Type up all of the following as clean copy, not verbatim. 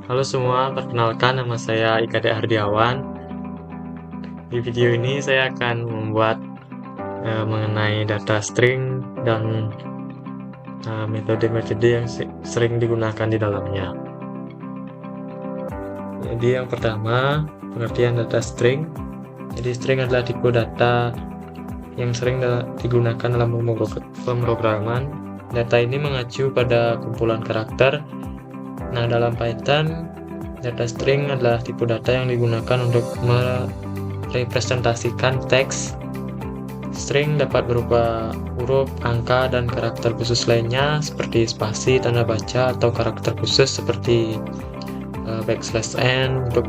Halo semua, perkenalkan nama saya Ika Ardiawan. Di video ini saya akan membuat mengenai data string dan metode-metode yang sering digunakan di dalamnya. Jadi yang pertama, pengertian data string. Jadi string adalah tipe data yang sering digunakan dalam pemrograman. Data ini mengacu pada kumpulan karakter. Nah, dalam Python, data string adalah tipe data yang digunakan untuk merepresentasikan teks. String dapat berupa huruf, angka, dan karakter khusus lainnya seperti spasi, tanda baca, atau karakter khusus seperti \n untuk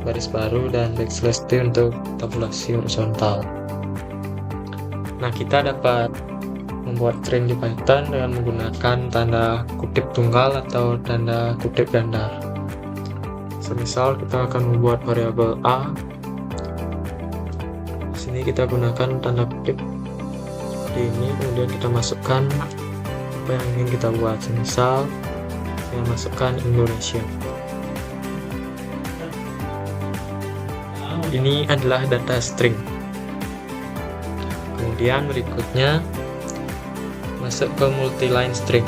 baris baru dan \t untuk tabulasi horizontal. Nah, kita dapat membuat string di Python dengan menggunakan tanda kutip tunggal atau tanda kutip ganda. Semisal kita akan membuat variabel a. Di sini kita gunakan tanda kutip seperti ini, kemudian kita masukkan apa yang ingin kita buat. Semisal saya masukkan Indonesia. Ini adalah data string. Kemudian berikutnya masuk ke multiline string.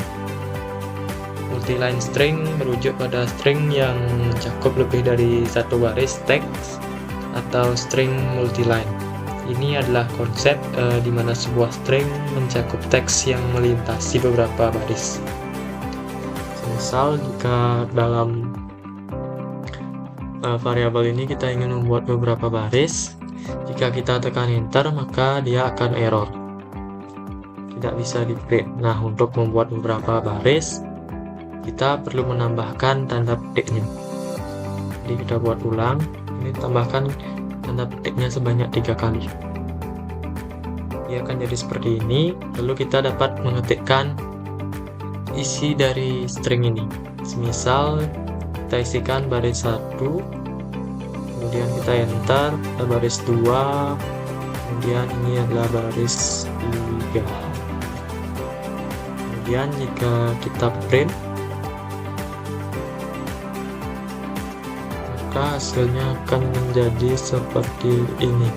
Multiline string merujuk pada string yang mencakup lebih dari satu baris teks atau string multiline. Ini adalah konsep di mana sebuah string mencakup teks yang melintasi beberapa baris. Misal jika dalam variabel ini kita ingin membuat beberapa baris, jika kita tekan enter maka dia akan error, tidak bisa di print. Nah, untuk membuat beberapa baris kita perlu menambahkan tanda petiknya. Jadi kita buat ulang, ini tambahkan tanda petiknya sebanyak 3 kali. Dia akan jadi seperti ini. Lalu kita dapat mengetikkan isi dari string ini. Semisal kita isikan baris 1, kemudian kita enter, baris 2, kemudian ini adalah baris 3. Kemudian jika kita print, maka hasilnya akan menjadi seperti ini.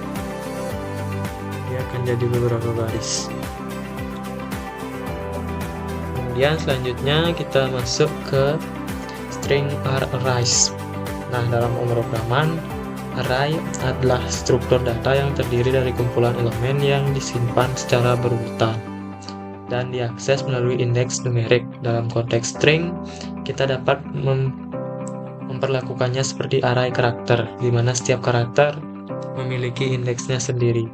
Dia akan jadi beberapa baris. Kemudian selanjutnya kita masuk ke string arrays. Nah, dalam pemrograman, array adalah struktur data yang terdiri dari kumpulan elemen yang disimpan secara berurutan dan diakses melalui indeks numerik. Dalam konteks string, kita dapat memperlakukannya seperti array karakter, di mana setiap karakter memiliki indeksnya sendiri.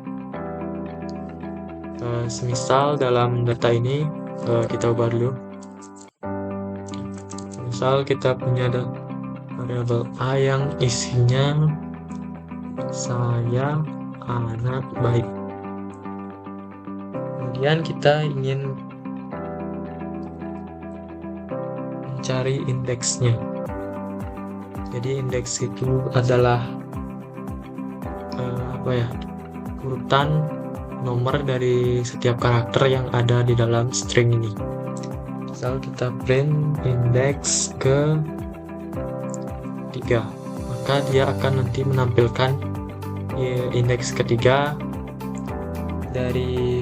Semisal dalam data ini, kita ubah dulu. Misal kita punya variabel a yang isinya saya anak baik. Kemudian kita ingin mencari indeksnya. Jadi indeks itu adalah urutan nomor dari setiap karakter yang ada di dalam string ini. Misal kita print indeks ke 3, maka dia akan nanti menampilkan indeks ketiga dari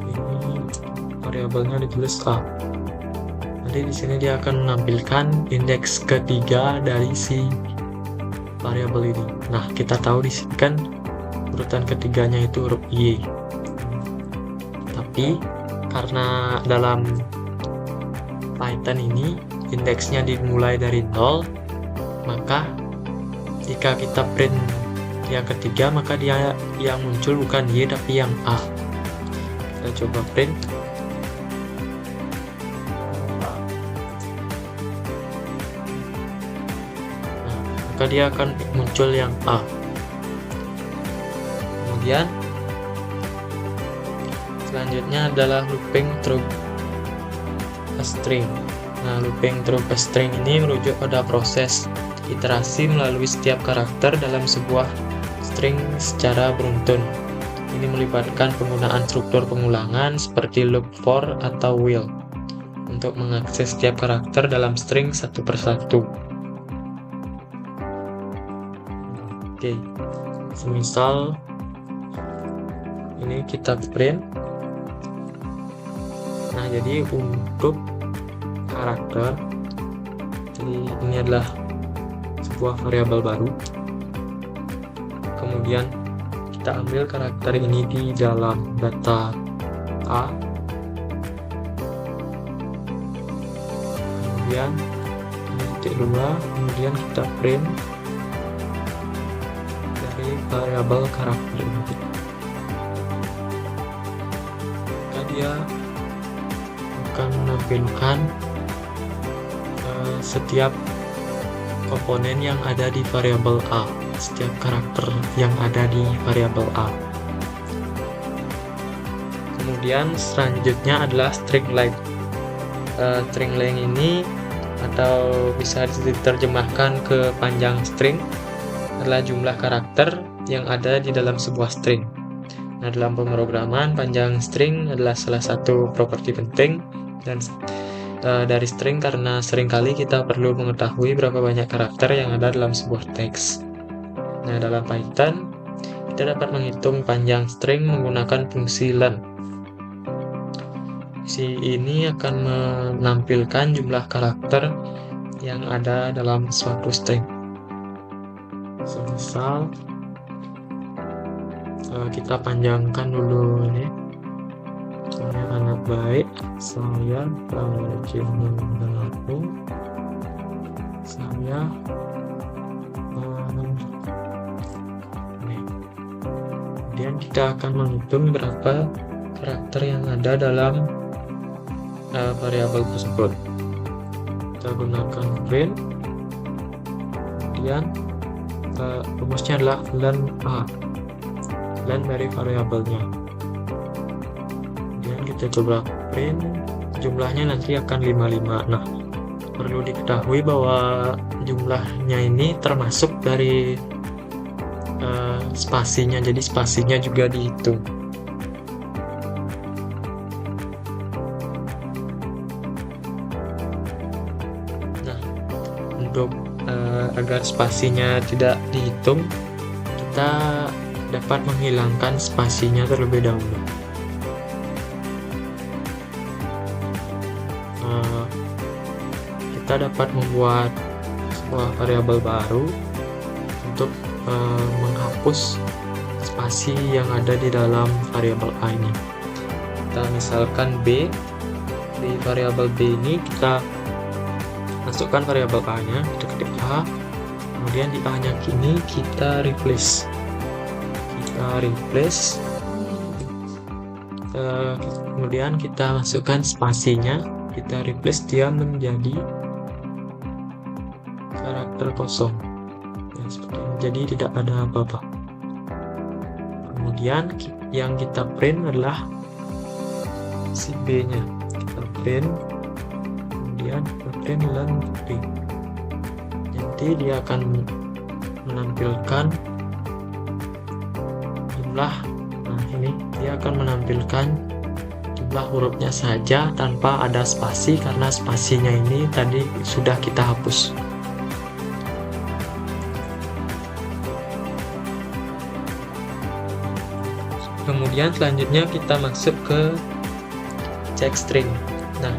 ini variabelnya ditulis a. Nanti di sini dia akan menampilkan indeks ketiga dari si variabel ini. Nah, kita tahu di sini kan urutan ketiganya itu huruf Y. Tapi karena dalam Python ini indeksnya dimulai dari 0, maka jika kita print yang ketiga, maka dia yang muncul bukan Y tapi yang A. Kita coba print. Nah, maka dia akan muncul yang A. Kemudian selanjutnya adalah looping through a string. Nah, looping through a string ini merujuk pada proses iterasi melalui setiap karakter dalam sebuah string secara beruntun. Ini melibatkan penggunaan struktur pengulangan seperti loop for atau while. untuk mengakses setiap karakter dalam string satu persatu. Oke, semisal ini kita print. Nah, jadi untuk karakter, jadi ini adalah sebuah variabel baru. Kemudian kita ambil karakter ini di dalam data A. Kemudian ini titik 2, kemudian kita print dari variabel karakter ini. Maka dia akan menampilkan setiap komponen yang ada di variabel A, setiap karakter yang ada di variabel A. Kemudian selanjutnya adalah string length. String length ini atau bisa diterjemahkan ke panjang string adalah jumlah karakter yang ada di dalam sebuah string. Nah, dalam pemrograman, panjang string adalah salah satu properti penting dan dari string karena seringkali kita perlu mengetahui berapa banyak karakter yang ada dalam sebuah teks. Nah, dalam Python kita dapat menghitung panjang string menggunakan fungsi len. Fungsi ini akan menampilkan jumlah karakter yang ada dalam suatu string. Misal kita panjangkan dulu ini. Saya anak baik, saya rajin menabung, saya kemudian kita akan menghitung berapa karakter yang ada dalam variabel tersebut. Kita gunakan print, kemudian rumusnya adalah len A, len dari variabelnya. Kita coba print, jumlahnya nanti akan 55. Nah, perlu diketahui bahwa jumlahnya ini termasuk dari spasinya, jadi spasinya juga dihitung. Nah, untuk agar spasinya tidak dihitung, kita dapat menghilangkan spasinya terlebih dahulu. Kita dapat membuat sebuah variabel baru untuk menghapus spasi yang ada di dalam variabel A ini. Kita misalkan B, di variabel B ini kita masukkan variabel A-nya, kita ketik A, kemudian di A-nya ini kita replace. Kemudian kita masukkan spasinya, kita replace dia menjadi karakter kosong ya, seperti ini. Jadi tidak ada apa-apa. Kemudian yang kita print adalah si B nya, kita print, kemudian kita print len B. Jadi dia akan menampilkan jumlah, nah ini dia akan menampilkan jumlah hurufnya saja tanpa ada spasi karena spasinya ini tadi sudah kita hapus. Kemudian selanjutnya kita masuk ke check string. Nah,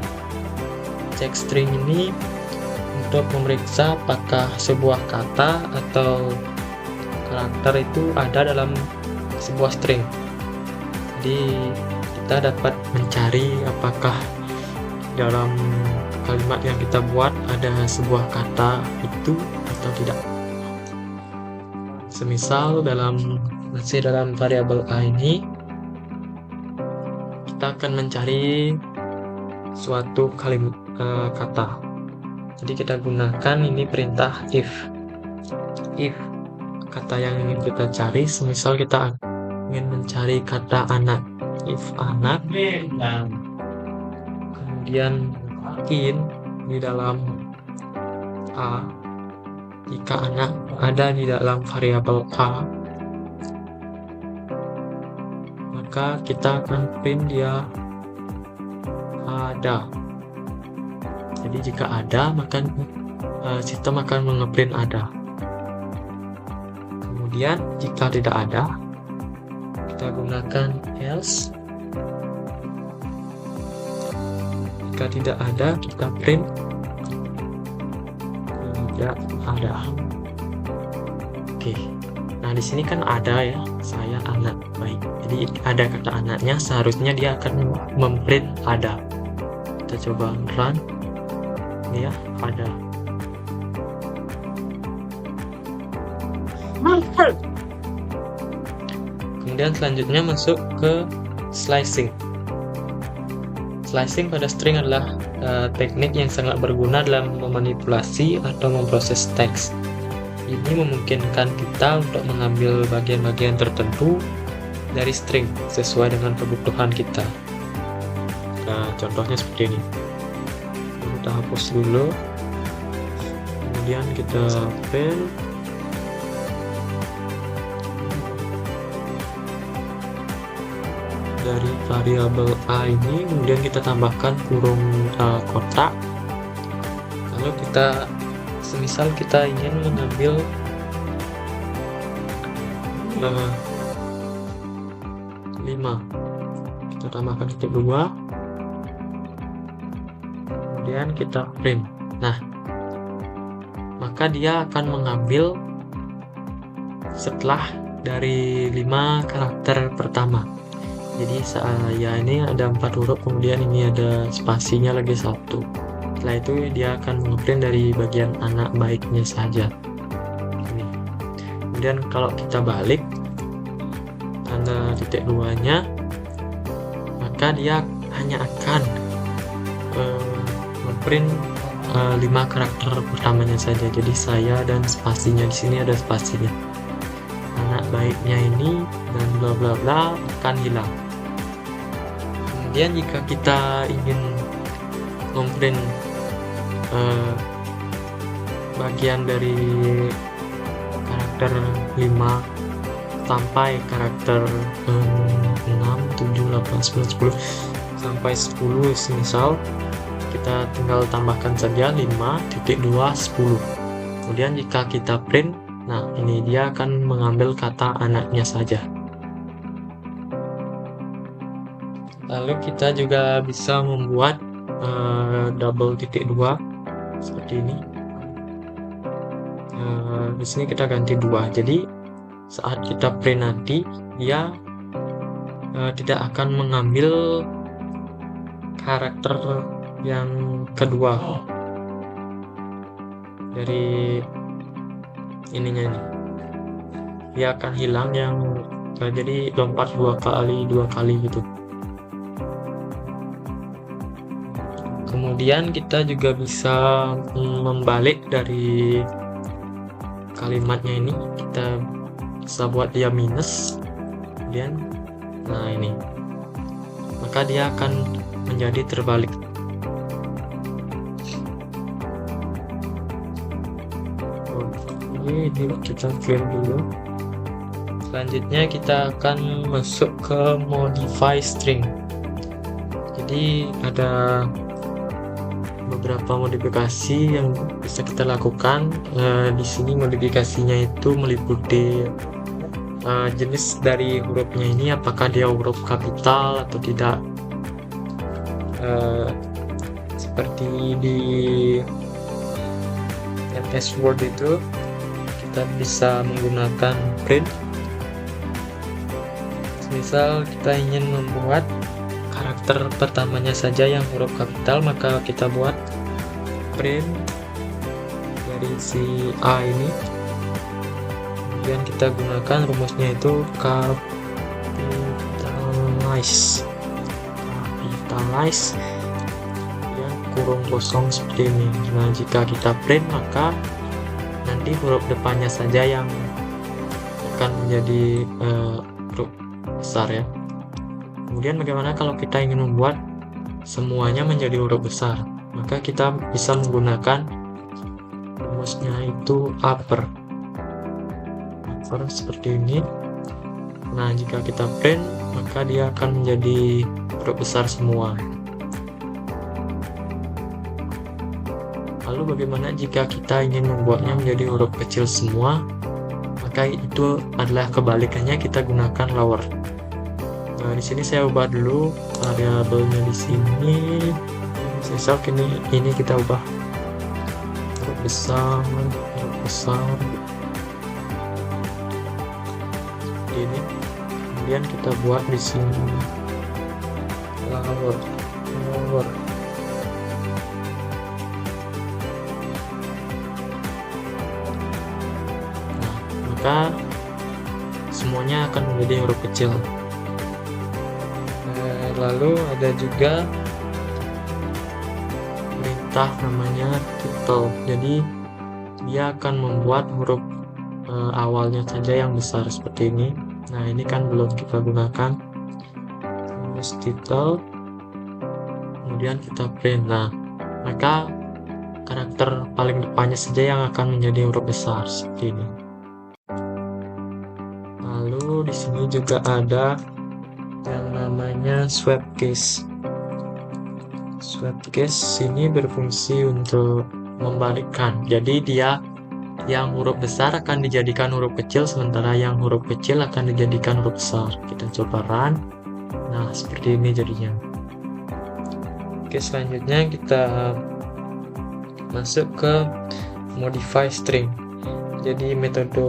check string ini untuk memeriksa apakah sebuah kata atau karakter itu ada dalam sebuah string. Jadi kita dapat mencari apakah dalam kalimat yang kita buat ada sebuah kata itu atau tidak. Semisal masih dalam variabel A ini, kita akan mencari suatu kalimat kata. Jadi kita gunakan ini perintah if. If kata yang ingin kita cari, semisal kita ingin mencari kata anak, if anak, kemudian in di dalam A, jika anak ada di dalam variabel A, maka kita akan print dia ada. Jadi jika ada, maka sistem akan mengeprint ada. Kemudian jika tidak ada, kita gunakan else. Jika tidak ada, kita print tidak ada. Oke. Nah, di sini kan ada ya, saya anak baik. Jadi ada kata anaknya, seharusnya dia akan memprint ada. Kita coba run. Ini ya, ada. Kemudian selanjutnya masuk ke slicing. Slicing pada string adalah teknik yang sangat berguna dalam memanipulasi atau memproses teks. Ini memungkinkan kita untuk mengambil bagian-bagian tertentu dari string sesuai dengan kebutuhan kita. Nah, contohnya seperti ini. Kita hapus dulu, kemudian kita print. Dari variabel A ini kemudian kita tambahkan kurung kotak. Lalu kita semisal kita ingin mengambil 5, kita tambahkan titik 2, kemudian kita print. Nah, maka dia akan mengambil setelah dari 5 karakter pertama. Jadi saya ini ada 4 huruf, kemudian ini ada spasinya lagi 1. Setelah itu dia akan mengeprint dari bagian anak baiknya saja. Ini. Kemudian kalau kita balik tanda titik 2-nya, maka dia hanya akan mengeprint 5 karakter pertamanya saja. Jadi saya dan spasinya di sini ada spasinya. Anak baiknya ini dan bla bla bla akan hilang. Kemudian jika kita ingin memprint bagian dari karakter 5 sampai karakter 6, 7, 8, 9, 10 sampai 10 semisal, kita tinggal tambahkan saja 5.2 10. Kemudian jika kita print, nah ini dia akan mengambil kata anaknya saja. Lalu kita juga bisa membuat double titik 2 seperti ini. Di sini kita ganti 2. Jadi saat kita print nanti dia tidak akan mengambil karakter yang kedua dari ininya ini. Dia akan hilang yang jadi lompat 2 kali gitu. Kemudian kita juga bisa membalik dari kalimatnya ini, kita bisa buat dia minus, kemudian nah ini, maka dia akan menjadi terbalik. Oke, ini kita clear dulu. Selanjutnya kita akan masuk ke modify string. Jadi ada beberapa modifikasi yang bisa kita lakukan. Di sini modifikasinya itu meliputi jenis dari hurufnya ini, apakah dia huruf kapital atau tidak. Seperti di MS Word itu kita bisa menggunakan print. Misal kita ingin membuat karakter pertamanya saja yang huruf kapital, maka kita buat print dari si A ini, kemudian kita gunakan rumusnya itu capitalize, yang kurung kosong seperti ini. Nah, jika kita print, maka nanti huruf depannya saja yang akan menjadi huruf besar ya. Kemudian bagaimana kalau kita ingin membuat semuanya menjadi huruf besar? Maka kita bisa menggunakan rumusnya itu upper seperti ini. Nah, jika kita print, maka dia akan menjadi huruf besar semua. Lalu bagaimana jika kita ingin membuatnya menjadi huruf kecil semua? Maka itu adalah kebalikannya, kita gunakan lower. Nah, di sini saya ubah dulu variabelnya di sini. Misal ini kita ubah huruf besar. Ini. Kemudian kita buat di sini lower. Maka semuanya akan menjadi huruf kecil. Lalu ada juga perintah namanya title. Jadi dia akan membuat huruf awalnya saja yang besar seperti ini. Nah, ini kan belum kita gunakan. Terus title, kemudian kita print. Nah, maka karakter paling depannya saja yang akan menjadi huruf besar seperti ini. Lalu di sini juga ada yang namanya swipe case. Swipe case ini berfungsi untuk membalikkan. Jadi dia yang huruf besar akan dijadikan huruf kecil, sementara yang huruf kecil akan dijadikan huruf besar. Kita coba run. Nah, seperti ini jadinya. Oke, selanjutnya kita masuk ke modify string. Jadi metode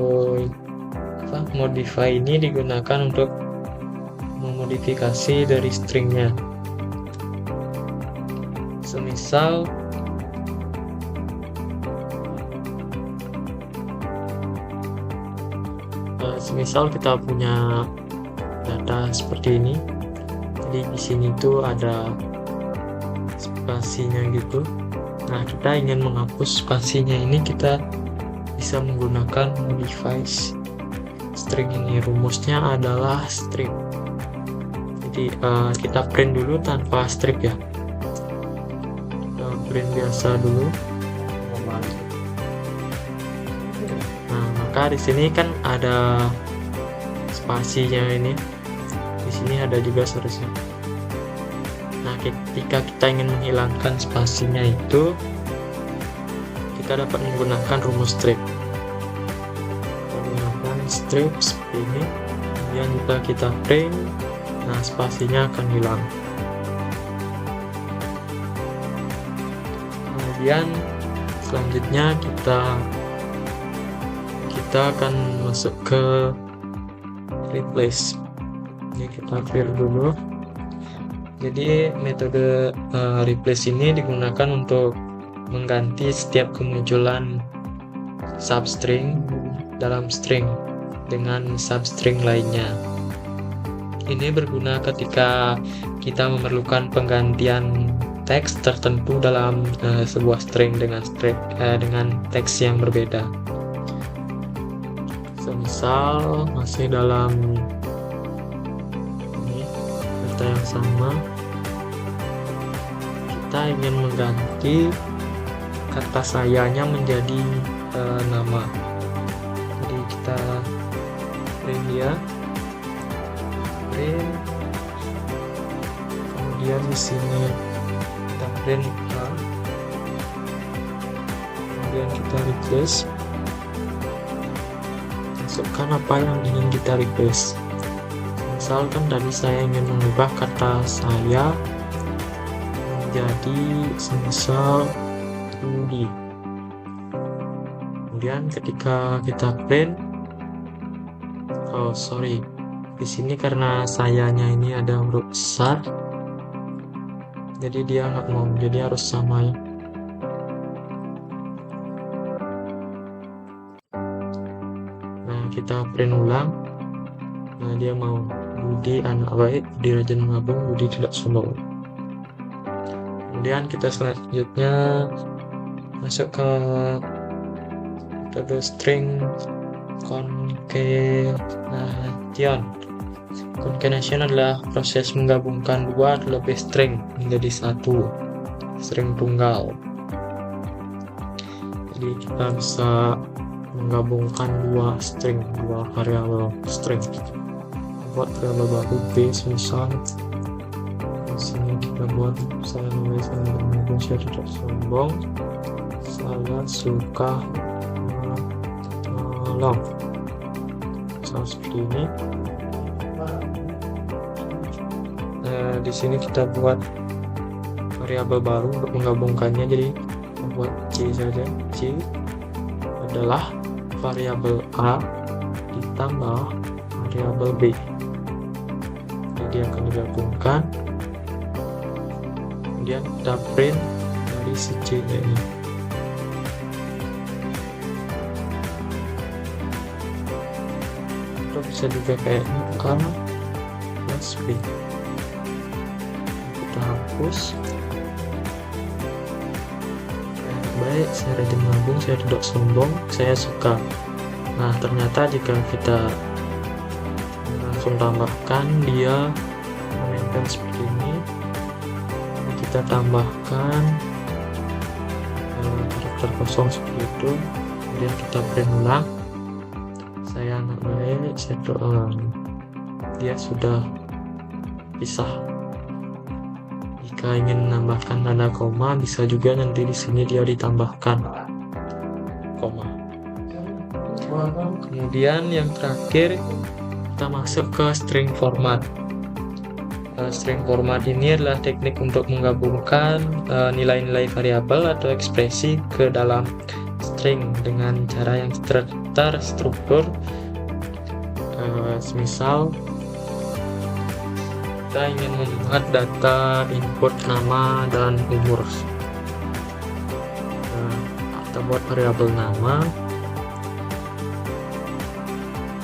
modify ini digunakan untuk memodifikasi dari stringnya. Semisal kita punya data seperti ini. Jadi di sini tuh ada spasinya gitu. Nah, kita ingin menghapus spasinya ini, kita bisa menggunakan modify string ini. Rumusnya adalah strip. Jadi kita print dulu tanpa strip ya. Kita print biasa dulu. Nah, maka di sini kan ada spasinya ini. Di sini ada juga seharusnya. Nah, ketika kita ingin menghilangkan spasinya itu, kita dapat menggunakan rumus strip. Strip seperti ini, kemudian kita print. Nah, spasinya akan hilang. Kemudian selanjutnya kita akan masuk ke replace. Jadi kita clear dulu. Jadi metode replace ini digunakan untuk mengganti setiap kemunculan substring dalam string dengan substring lainnya. Ini berguna ketika kita memerlukan penggantian teks tertentu dalam sebuah string dengan teks yang berbeda. Semisal masih dalam ini data yang sama, kita ingin mengganti kata sayanya menjadi nama. Jadi kita print dia, print, kemudian di sini kita print A, kemudian kita replace, masukkan apa yang ingin kita replace. Misalkan tadi saya ingin mengubah kata saya menjadi semisal Rudy. Kemudian ketika kita print, di sini karena sayanya ini ada huruf besar, jadi dia nggak mau, jadi harus sama ya. Nah, kita print ulang. Nah, dia mau. Budi anak baik, Budi rajin mengabung, Budi tidak sombong. Kemudian kita selanjutnya masuk ke metode string concatenation. Concatenation adalah proses menggabungkan dua atau lebih string menjadi satu string tunggal. Jadi kita bisa menggabungkan dua variabel string, buat variabel baru b misal Di sini kita buat saya mengagung, saya tidak sombong, saya suka menolong. Seperti ini. Di sini kita buat variabel baru untuk menggabungkannya, jadi buat C saja. C adalah variabel A ditambah variabel B, jadi akan digabungkan, kemudian kita print dari si C nya ini. Atau bisa juga kayak A plus B. Kita hapus. Baik, saya rajin menabung, saya tidak sombong, saya suka. Nah, ternyata jika kita langsung tambahkan, dia menempel seperti ini. Kita tambahkan karakter kosong seperti itu, kemudian kita print ulang. Saya anak baik, saya dia sudah pisah. Jika ingin menambahkan tanda koma, bisa juga nanti di sini dia ditambahkan koma. Kemudian yang terakhir kita masuk ke string format. String format ini adalah teknik untuk menggabungkan nilai-nilai variabel atau ekspresi ke dalam string dengan cara yang terstruktur. Semisal kita ingin membuat data input nama dan umur. Kita buat variabel nama.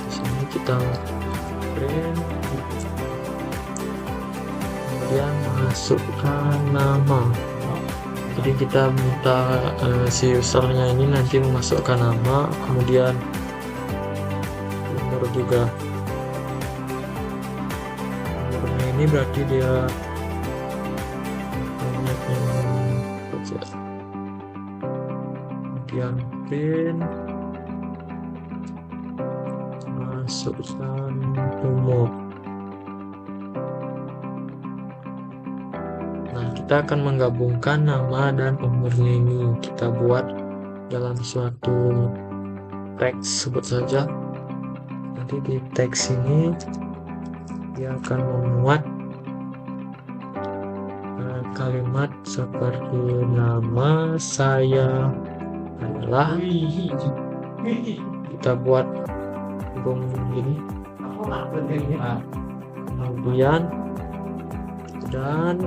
Di sini kita print, kemudian masukkan nama. Jadi kita minta si usernya ini nanti memasukkan nama, kemudian umur juga. Ini berarti dia kemudian print, masukkan umur. Nah, kita akan menggabungkan nama dan umurnya ini. Kita buat dalam suatu teks, sebut saja. Nanti di teks ini dia akan memuat kalimat seperti nama saya adalah, kita buat burung ini, kemudian dan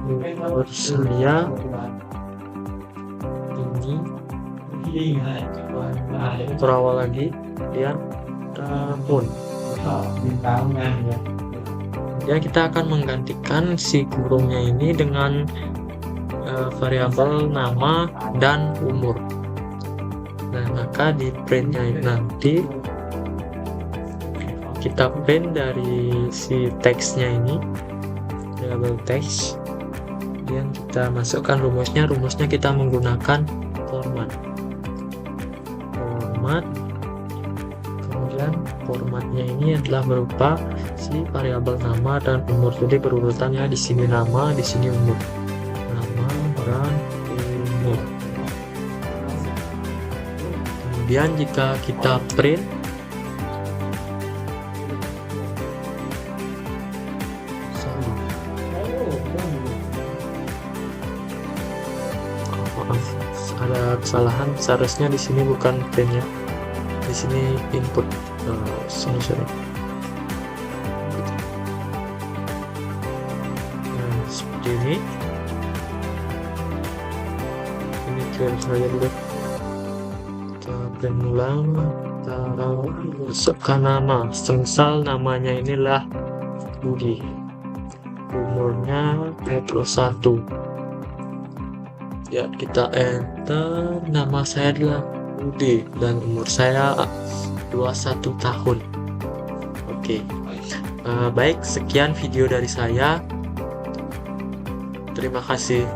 umur saya ini terawal lagi, kemudian tahun. Ya, kita akan menggantikan si kurungnya ini dengan variabel nama dan umur. Nah, maka di printnya nanti kita print dari si teksnya ini, variabel teks, kemudian kita masukkan rumusnya. Rumusnya kita menggunakan format. Kemudian formatnya ini adalah berupa si variabel nama dan umur. Jadi berurutannya di sini nama, di sini umur. Nama dan umur. Kemudian jika kita print, ada kesalahan, seharusnya di sini bukan printnya, di sini input. Sorry. Nah, seperti ini clear saja dulu. Kita print ulang, taruh masukkan nama. Semisal namanya inilah Budi, umurnya 21. Ya, kita enter, nama saya adalah Budi dan umur saya 21 tahun. Oke. Baik, sekian video dari saya. Terima kasih.